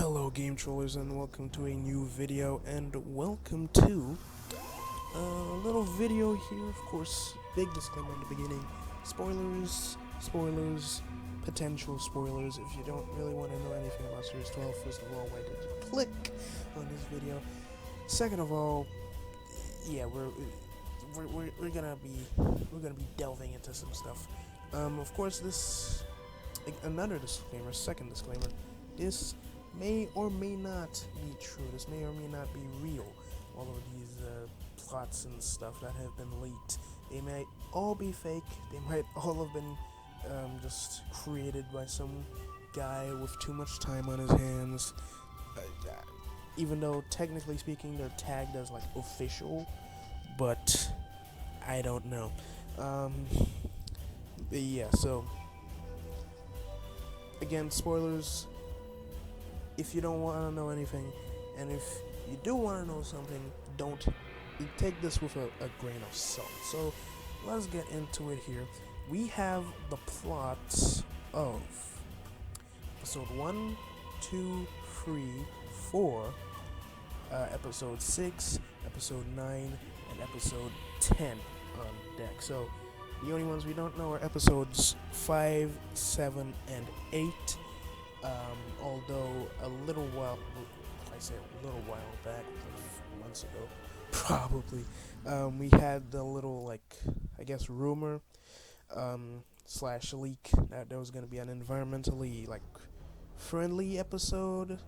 Hello game trollers and welcome to a new video and welcome to a little video here. Of course, big disclaimer in the beginning, spoilers, potential spoilers. If you don't really want to know anything about Series 12, first of all, why did you click on this video? Second of all, yeah, we're gonna be delving into some stuff. Of course, this another disclaimer, second disclaimer, this may or may not be true. This may or may not be real. All of these plots and stuff that have been leaked, they might all be fake. They might all have been just created by some guy with too much time on his hands. Even though technically speaking, they're tagged as like official, but I don't know. Yeah. So again, spoilers. If you don't want to know anything, and if you do want to know something, don't take this with a grain of salt. So let's get into it here. We have the plots of episode 1, 2, 3, 4, episode 6, episode 9, and episode 10 on deck. So the only ones we don't know are episodes 5, 7, and 8. Although a little while back, months ago, probably, we had the little, I guess, rumor, slash leak that there was going to be an environmentally, friendly episode,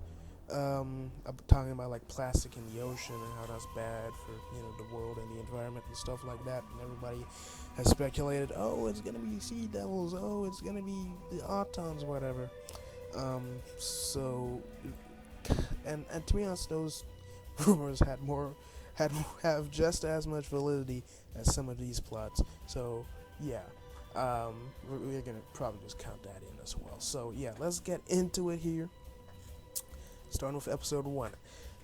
talking about, plastic in the ocean and how that's bad for, the world and the environment and stuff like that, and everybody has speculated, oh, it's going to be sea devils, oh, it's going to be the autons, whatever. And to be honest, those rumors have just as much validity as some of these plots. So yeah, we're gonna probably just count that in as well. So yeah, let's get into it here. Starting with episode 1.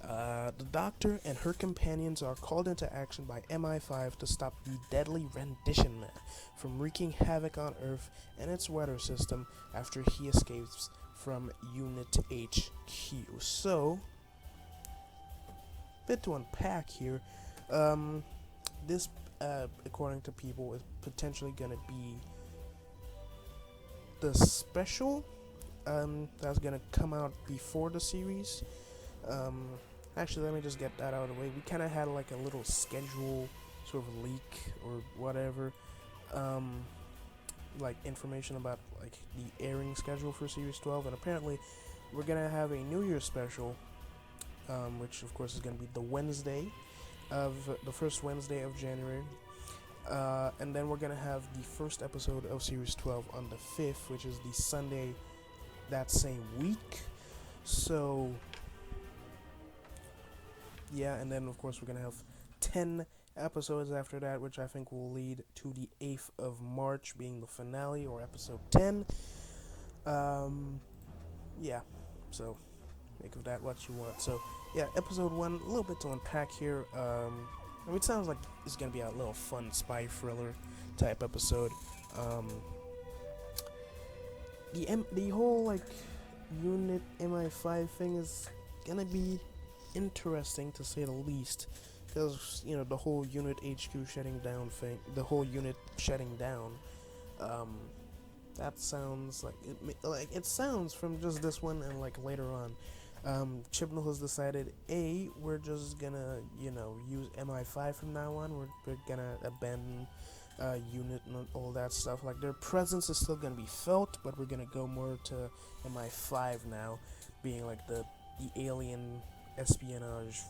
The Doctor and her companions are called into action by MI5 to stop the deadly Rendition Man from wreaking havoc on Earth and its weather system after he escapes from Unit HQ. So, bit to unpack here. This, according to people, is potentially gonna be the special that's gonna come out before the series. Actually, let me just get that out of the way. We kind of had a little schedule sort of leak or whatever, information about the airing schedule for Series 12, and apparently we're gonna have a New Year's special, which of course is gonna be the first Wednesday of January, and then we're gonna have the first episode of Series 12 on the 5th, which is the Sunday that same week. So yeah, and then of course we're gonna have 10 episodes after that, which I think will lead to the 8th of March being the finale, or episode 10. Yeah, so make of that what you want. So yeah, episode 1, a little bit to unpack here. It sounds like it's gonna be a little fun spy thriller type episode. The whole unit MI5 thing is gonna be interesting to say the least, because the whole Unit HQ shutting down thing, the whole unit shutting down, that sounds it sounds from just this one and later on, Chibnall has decided, we're just gonna use MI5 from now on. We're gonna abandon unit and all that stuff. Their presence is still gonna be felt, but we're gonna go more to MI5 now, being the alien espionage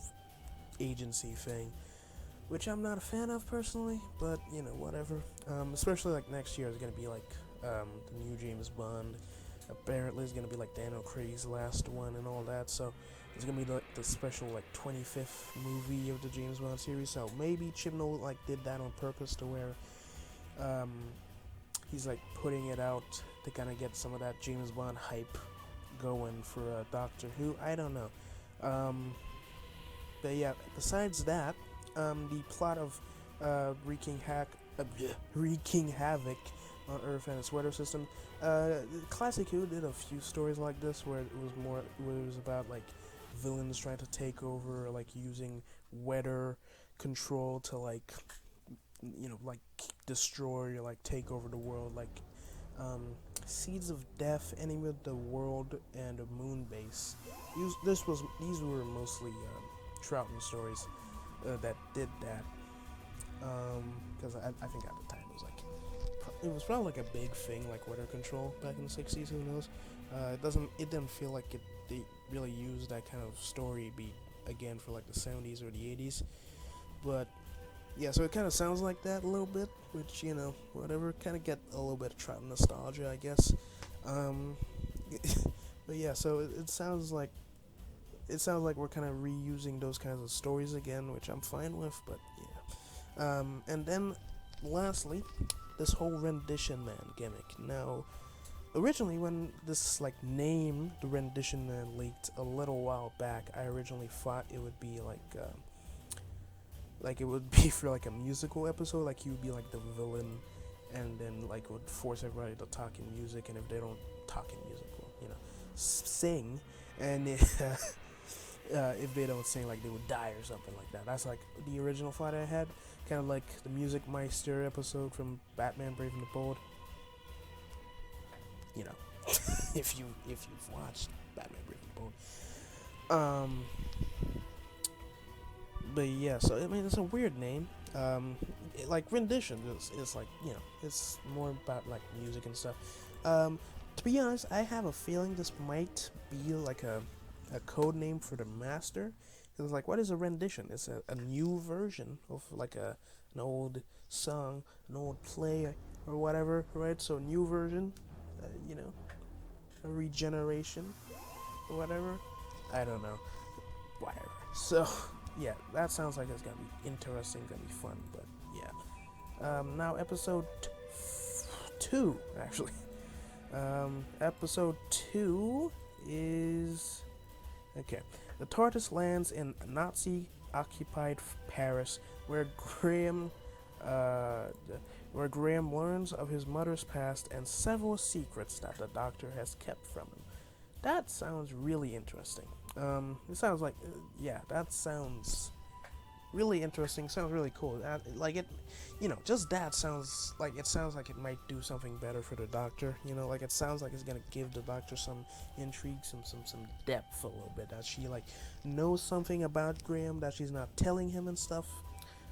agency thing, which I'm not a fan of personally, but whatever. Especially next year is gonna be the new James Bond. Apparently it's gonna be Daniel Craig's last one and all that, so it's gonna be the special 25th movie of the James Bond series. So maybe Chibnall did that on purpose to where he's putting it out to kind of get some of that James Bond hype going for Doctor Who. I don't know. But yeah, besides that, the plot of wreaking havoc on Earth and its weather system, Classic Who did a few stories like this where it was about like villains trying to take over, like using weather control to like like destroy or like take over the world, like Seeds of Death, Enemy of the World, and a Moon Base. These were mostly Troughton stories that did that. Because I think at the time it was probably like a big thing, like weather control back in the '60s. Who knows? It didn't feel like they really used that kind of story beat again for like the '70s or the '80s. But yeah, so it kind of sounds like that a little bit, which whatever, kind of get a little bit of Troughton nostalgia, I guess. But yeah, so it sounds like we're kind of reusing those kinds of stories again, which I'm fine with. But yeah, and then lastly, this whole rendition man gimmick. Now, originally when this name, the rendition man, leaked a little while back, I originally thought it would be like it would be for like a musical episode, like you would be like the villain, and then like would force everybody to talk in music, and if they don't talk in music, well, sing, and if they don't sing, like they would die or something like that. That's like the original thought I had, kind of like the Music Meister episode from Batman Brave and the Bold. If you've watched Batman Brave and the Bold. But yeah, so I mean, it's a weird name. Like rendition is like it's more about like music and stuff. To be honest, I have a feeling this might be like a code name for the master. Because like, what is a rendition? It's a new version of like an old song, an old play, or whatever, right? So new version, a regeneration, or whatever. I don't know, whatever. So yeah, that sounds like it's gonna be interesting, gonna be fun. But yeah, now episode 2 actually. Episode 2 is okay. The TARDIS lands in Nazi-occupied Paris, where Graham learns of his mother's past and several secrets that the Doctor has kept from him. That sounds really interesting. It sounds like, that sounds really interesting. Sounds really cool. Just that sounds like it might do something better for the Doctor. Like it sounds like it's gonna give the Doctor some intrigue, some depth a little bit. That she knows something about Graham that she's not telling him and stuff.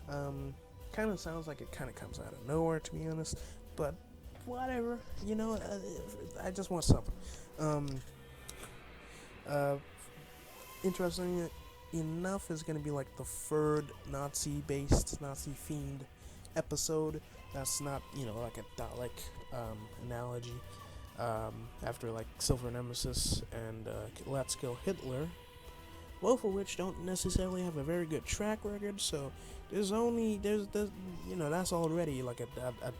Kind of sounds like it kind of comes out of nowhere, to be honest. But whatever. I just want something. Interesting enough is going to be like the third Nazi-themed episode. That's not, like a Dalek analogy. After like Silver Nemesis and Let's Kill Hitler, both of which don't necessarily have a very good track record. So there's that's already like a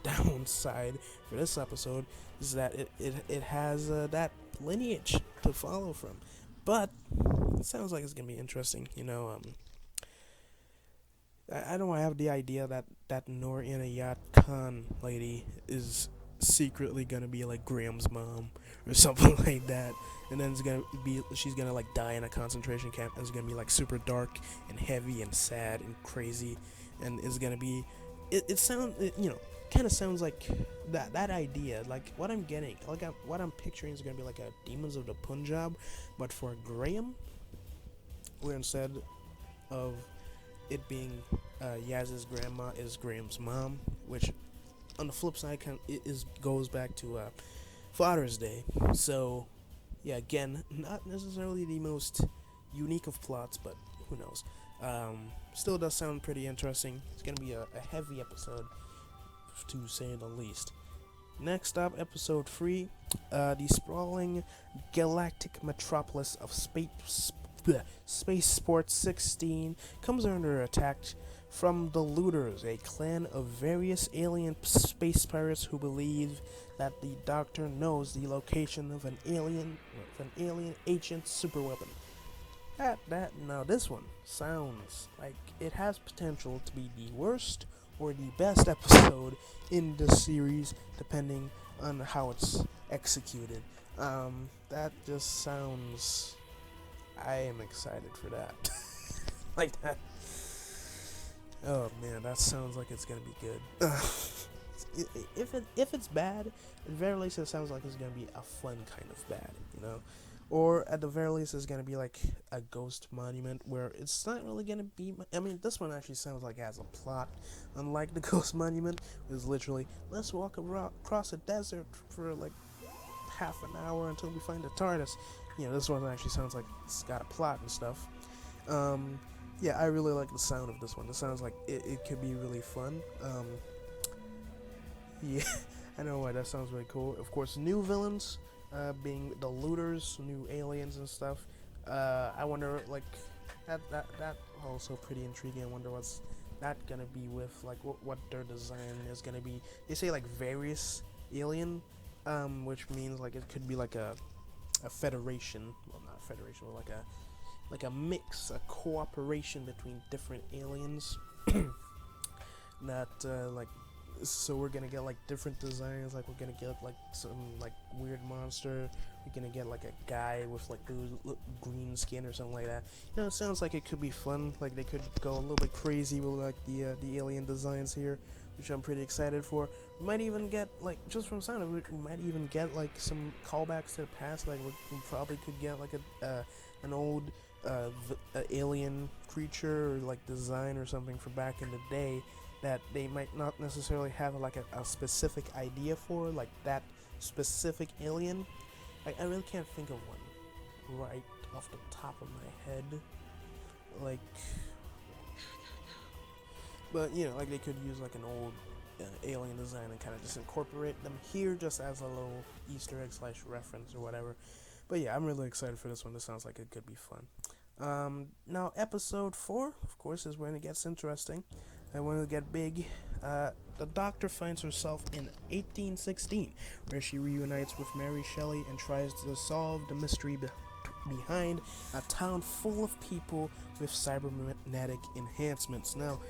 downside for this episode, is that it has that lineage to follow from. But it sounds like it's gonna be interesting. I don't have the idea that Noor Inayat Khan lady is secretly gonna be like Graham's mom or something like that, and then she's gonna like die in a concentration camp, and it's gonna be like super dark and heavy and sad and crazy, and it's gonna be kind of sounds like that idea, like what I'm getting, like what I'm picturing is gonna be like a Demons of the Punjab, but for Graham, where instead of it being Yaz's grandma is Graham's mom, which on the flip side goes back to Father's Day. So yeah, again, not necessarily the most unique of plots, but who knows. Still does sound pretty interesting. It's gonna be a heavy episode, to say the least. Next up, episode 3, the sprawling galactic metropolis of Space Sports 16 comes under attack from the Looters, a clan of various alien space pirates who believe that the Doctor knows the location of an alien ancient superweapon. Now this one sounds like it has potential to be the worst or the best episode in the series, depending on how it's executed. That just sounds. I am excited for that. Like that. Oh man, that sounds like it's gonna be good. If it's bad, at the very least it sounds like it's gonna be a fun kind of bad, you know, or at the very least it's gonna be like a ghost monument where it's not really gonna be. I mean, this one actually sounds like it has a plot, unlike the ghost monument. It's literally let's walk across a desert for like half an hour until we find the TARDIS. You know, this one actually sounds like it's got a plot and stuff. Yeah, I really like the sound of this one. It sounds like it could be really fun. Yeah, I know why that sounds really cool. Of course, new villains, being the looters, new aliens and stuff. I wonder, like, that also pretty intriguing. I wonder what's that gonna be with, like, what their design is gonna be. They say like various alien, which means like it could be like a federation. Well, not a federation, but like a mix, a cooperation between different aliens. That like, so we're gonna get like different designs. Like we're gonna get like some like weird monster. We're gonna get like a guy with like green skin or something like that. You know, it sounds like it could be fun. Like they could go a little bit crazy with like the alien designs here, which I'm pretty excited for. We might even get like, just from sound of it, we might even get like some callbacks to the past. Like we probably could get like an old alien creature or like design or something from back in the day that they might not necessarily have like a specific idea for, like that specific alien. I really can't think of one right off the top of my head. Like, but you know, like they could use like an old alien design and kind of just incorporate them here just as a little Easter egg / reference or whatever. But yeah, I'm really excited for this one. This sounds like it could be fun. Now episode 4, of course, is when it gets interesting. And when it get big, the Doctor finds herself in 1816, where she reunites with Mary Shelley and tries to solve the mystery behind a town full of people with cybernetic enhancements. Now,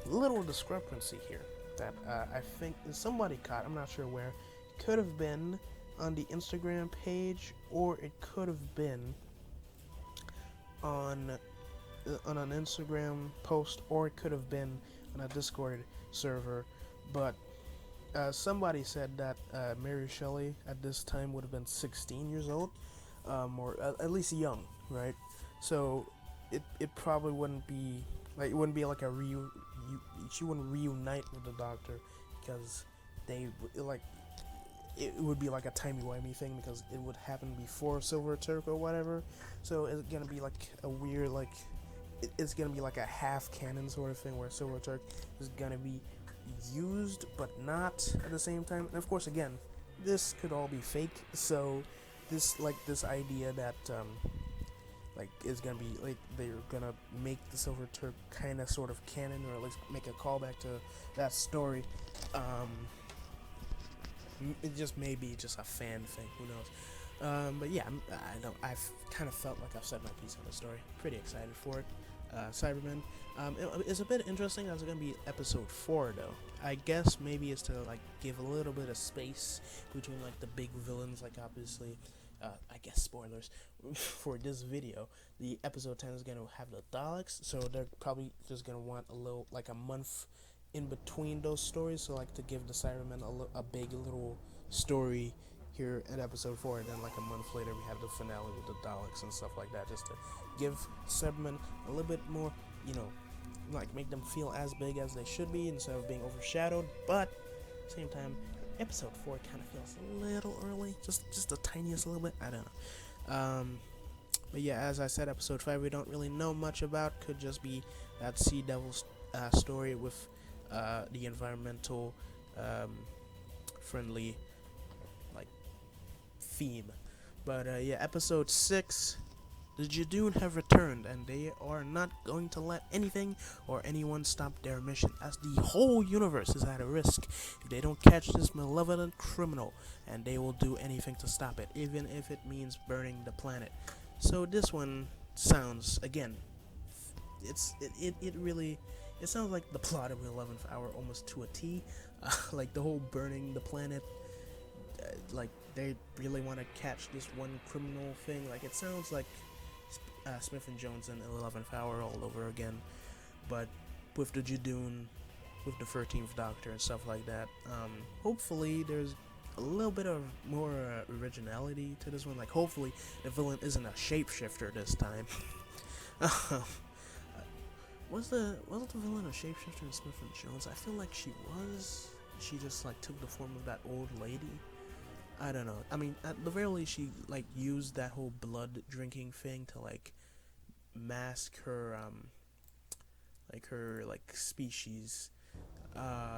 little discrepancy here that I think somebody caught. I'm not sure where. It could have been on the Instagram page, or it could have been on an Instagram post, or it could have been on a Discord server, but somebody said that Mary Shelley at this time would have been 16 years old, or at least young, right? So it probably wouldn't be like, it wouldn't be like she wouldn't reunite with the Doctor, because they like, it would be like a timey-wimey thing, because it would happen before Silver Turk or whatever. So it's gonna be like a weird, like, it's gonna be like a half canon sort of thing, where Silver Turk is gonna be used but not at the same time. And of course, again, this could all be fake. So this idea that like is gonna be like they're gonna make the Silver Turk kind of sort of canon, or at least make a callback to that story. It just may be just a fan thing. Who knows? But yeah, I've kind of felt like I've said my piece on the story. Pretty excited for it. Cybermen. It's a bit interesting. That's going to be episode 4, though. I guess maybe it's to like give a little bit of space between like the big villains. Like obviously, I guess spoilers for this video. The episode 10 is going to have the Daleks, so they're probably just going to want a little, like a month in between those stories. So like to give the Cybermen a big little story here at episode 4, and then like a month later we have the finale with the Daleks and stuff like that, just to give Cybermen a little bit more, you know, like make them feel as big as they should be instead of being overshadowed. But at the same time, episode 4 kind of feels a little early, just the tiniest little bit. I don't know. But yeah, as I said, episode 5 we don't really know much about. Could just be that Sea Devil story with the environmental friendly like theme. But yeah, episode 6, the Jadoon have returned, and they are not going to let anything or anyone stop their mission, as the whole universe is at a risk if they don't catch this malevolent criminal, and they will do anything to stop it, even if it means burning the planet. So this one sounds, again, it really, it sounds like the plot of the 11th Hour almost to a T. Like the whole burning the planet like they really want to catch this one criminal thing. Like it sounds like Smith and Jones in 11th Hour all over again, but with the Judoon, with the 13th Doctor and stuff like that. Hopefully there's a little bit of more originality to this one. Like hopefully the villain isn't a shapeshifter this time. Wasn't the villain a shapeshifter in Smith and Jones? I feel like she was. She just like took the form of that old lady. I don't know. I mean, at the very least, she like used that whole blood drinking thing to like mask her her species.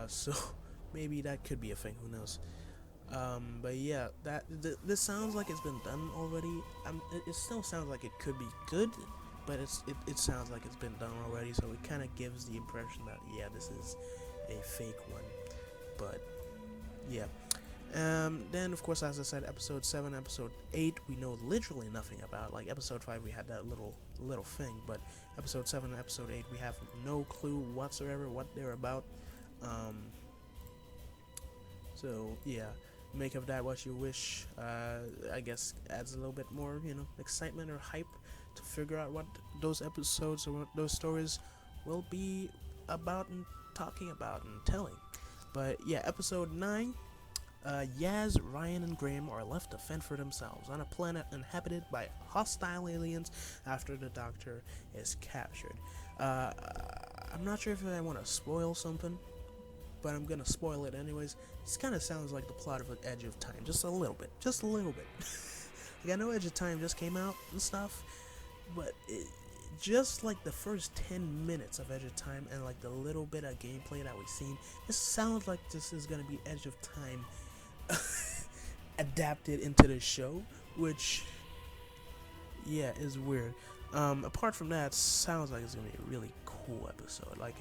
So maybe that could be a thing. Who knows? But yeah, this sounds like it's been done already. It still sounds like it could be good, but it sounds like it's been done already. So it kind of gives the impression that yeah, this is a fake one. But yeah. Then of course, as I said, episode 7, episode 8, we know literally nothing about. Like episode 5, we had that little thing, but episode 7 and episode 8, we have no clue whatsoever what they're about. So yeah, make of that what you wish. I guess adds a little bit more, excitement or hype to figure out what those episodes or what those stories will be about and talking about and telling. But yeah, episode 9. Yaz, Ryan, and Graham are left to fend for themselves on a planet inhabited by hostile aliens after the Doctor is captured. I'm not sure if I want to spoil something, but I'm gonna spoil it anyways. This kind of sounds like the plot of Edge of Time, just a little bit. Like, I know Edge of Time just came out and stuff, but just like the first 10 minutes of Edge of Time and like the little bit of gameplay that we've seen, it sounds like this is gonna be Edge of Time adapted into the show, which yeah, is weird. Apart from that, sounds like it's gonna be a really cool episode. Like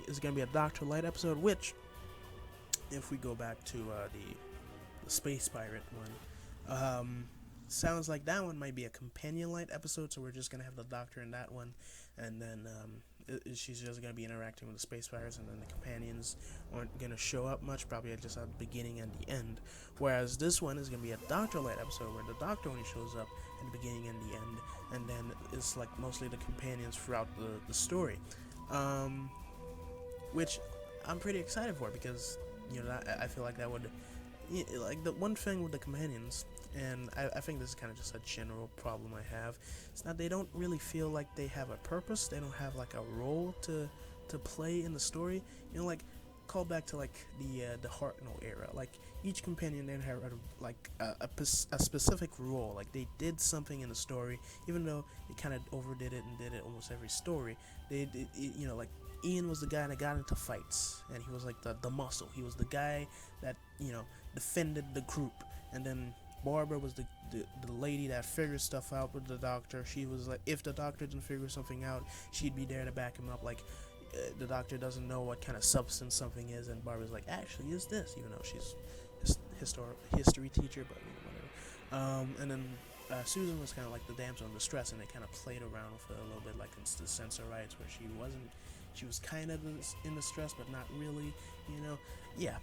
it's gonna be a Doctor-lite episode, which if we go back to the space pirate one, sounds like that one might be a companion-lite episode, so we're just gonna have the Doctor in that one, and then she's just gonna be interacting with the space pirates, and then the companions aren't gonna show up much, probably just at the beginning and the end. Whereas this one is gonna be a Doctor-lite episode where the Doctor only shows up at the beginning and the end, and then it's like mostly the companions throughout the story, which I'm pretty excited for, because I feel like that would, like, the one thing with the companions, and I think this is kind of just a general problem I have, it's that they don't really feel like they have a purpose. They don't have like a role to play in the story. Like, call back to like the Hartnell era. Like, each companion didn't have a specific role. Like, they did something in the story, even though they kind of overdid it and did it almost every story. They did, like, Ian was the guy that got into fights, and he was like the muscle. He was the guy that defended the group, and then Barbara was the lady that figured stuff out with the Doctor. She was like, if the Doctor didn't figure something out, she'd be there to back him up. Like, the Doctor doesn't know what kind of substance something is, and Barbara's like, actually, is this? Even though she's history teacher, but whatever. And then Susan was kind of like the damsel in distress, and they kind of played around with it a little bit, like in the Sensorites, where she was kind of in distress, but not really. Yeah.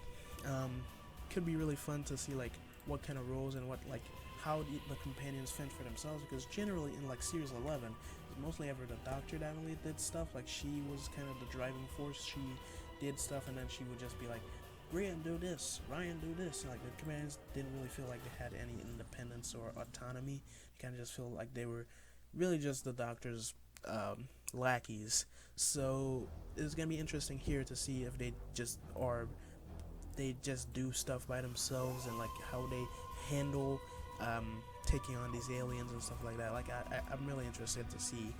Could be really fun to see like what kind of roles and what, like, how the companions fend for themselves, because generally in like series 11, it's mostly ever the Doctor that only did stuff. Like, she was kind of the driving force. She did stuff, and then she would just be like, Graham, do this, Ryan, do this. And, like, the companions didn't really feel like they had any independence or autonomy. They kind of just feel like they were really just the Doctor's lackeys. So it's gonna be interesting here to see if they just do stuff by themselves, and like how they handle taking on these aliens and stuff like that. Like, I'm really interested to see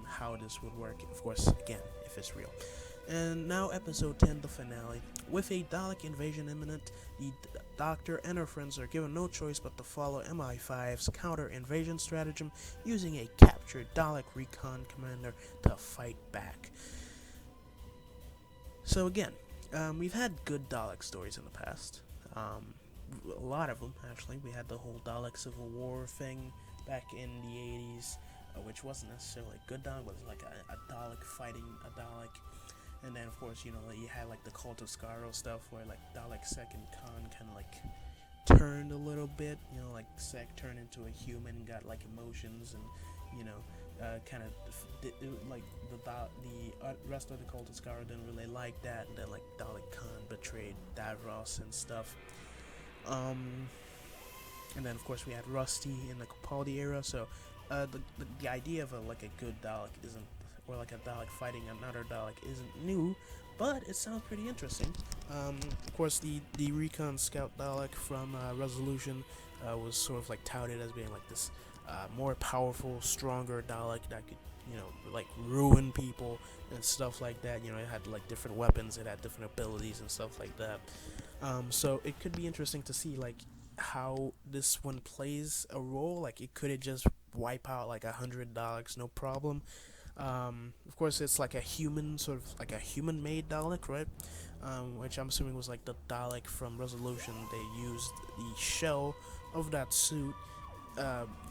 how this would work, of course, again, if it's real. And now episode 10, the finale. With a Dalek invasion imminent, the Doctor and her friends are given no choice but to follow MI5's counter-invasion stratagem, using a captured Dalek recon commander to fight back. So again, we've had good Dalek stories in the past. A lot of them, actually. We had the whole Dalek Civil War thing back in the 80s, which wasn't necessarily a good Dalek, but it was like a Dalek fighting a Dalek. And then of course, you know, you had like the Cult of Skaro stuff where like Dalek Second Khan kind of like turned a little bit, you know, like Sek turned into a human, got like emotions, and you know, kind of like the rest of the Cult of Skaro didn't really like that, and then like Dalek Khan betrayed Davros and stuff. And then of course we had Rusty in the Capaldi era. So the idea of like a good Dalek isn't, or like a Dalek fighting another Dalek isn't new, but it sounds pretty interesting. Of course the Recon Scout Dalek from Resolution was sort of like touted as being like this more powerful, stronger Dalek that could, you know, like ruin people and stuff like that. You know, it had like different weapons, it had different abilities and stuff like that. So it could be interesting to see like how this one plays a role. Like it could just wipe out like $100 no problem. Of course it's like a human, sort of like a human made Dalek, right? Which I'm assuming was like the Dalek from Resolution. They used the shell of that suit,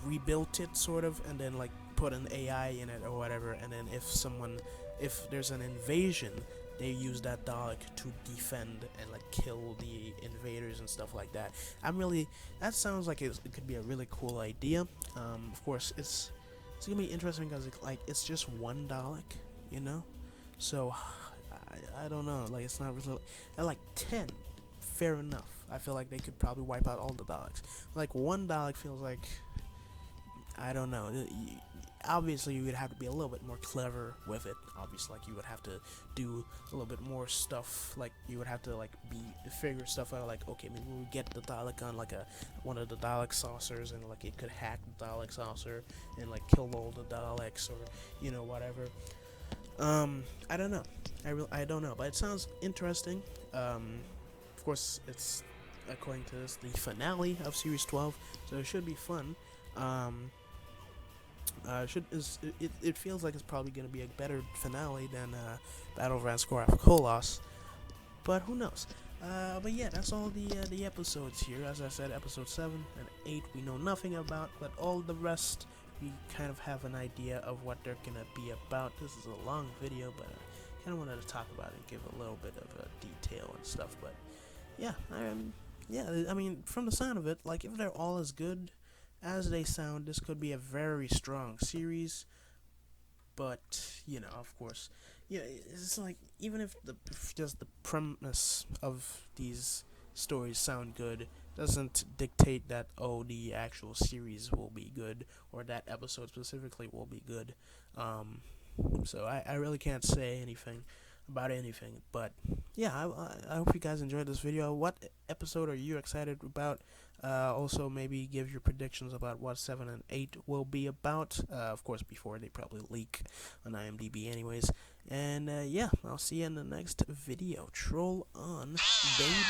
rebuilt it sort of, and then like put an AI in it or whatever, and then if there's an invasion, they use that Dalek to defend and like kill the invaders and stuff like that. That sounds like it could be a really cool idea. Of course it's gonna be interesting because it's just one Dalek, you know, so I don't know, like it's not really at like 10, fair enough. I feel like they could probably wipe out all the Daleks. Like one Dalek feels like, I don't know. Obviously, you would have to be a little bit more clever with it. Obviously, like you would have to do a little bit more stuff. Like you would have to like figure stuff out. Like okay, maybe we get the Dalek on like one of the Dalek saucers, and like it could hack the Dalek saucer and like kill all the Daleks, or you know, whatever. I don't know. I don't know, but it sounds interesting. Of course, it's according to this the finale of Series 12, so it should be fun. It feels like it's probably going to be a better finale than Battle of Ranskorath Kolos, but who knows? But yeah, that's all the episodes here. As I said, episode 7 and 8 we know nothing about, but all the rest we kind of have an idea of what they're gonna be about. This is a long video, but I kind of wanted to talk about it and give a little bit of detail and stuff. But yeah, I mean, from the sound of it, like if they're all as good as they sound, this could be a very strong series. But you know, of course, yeah, it's like even if just the premise of these stories sound good, doesn't dictate that the actual series will be good, or that episode specifically will be good. So I really can't say anything about anything, but yeah, I hope you guys enjoyed this video. What episode are you excited about? Also, maybe give your predictions about what 7 and 8 will be about. Of course, before they probably leak on IMDB anyways. And yeah, I'll see you in the next video. Troll on, baby.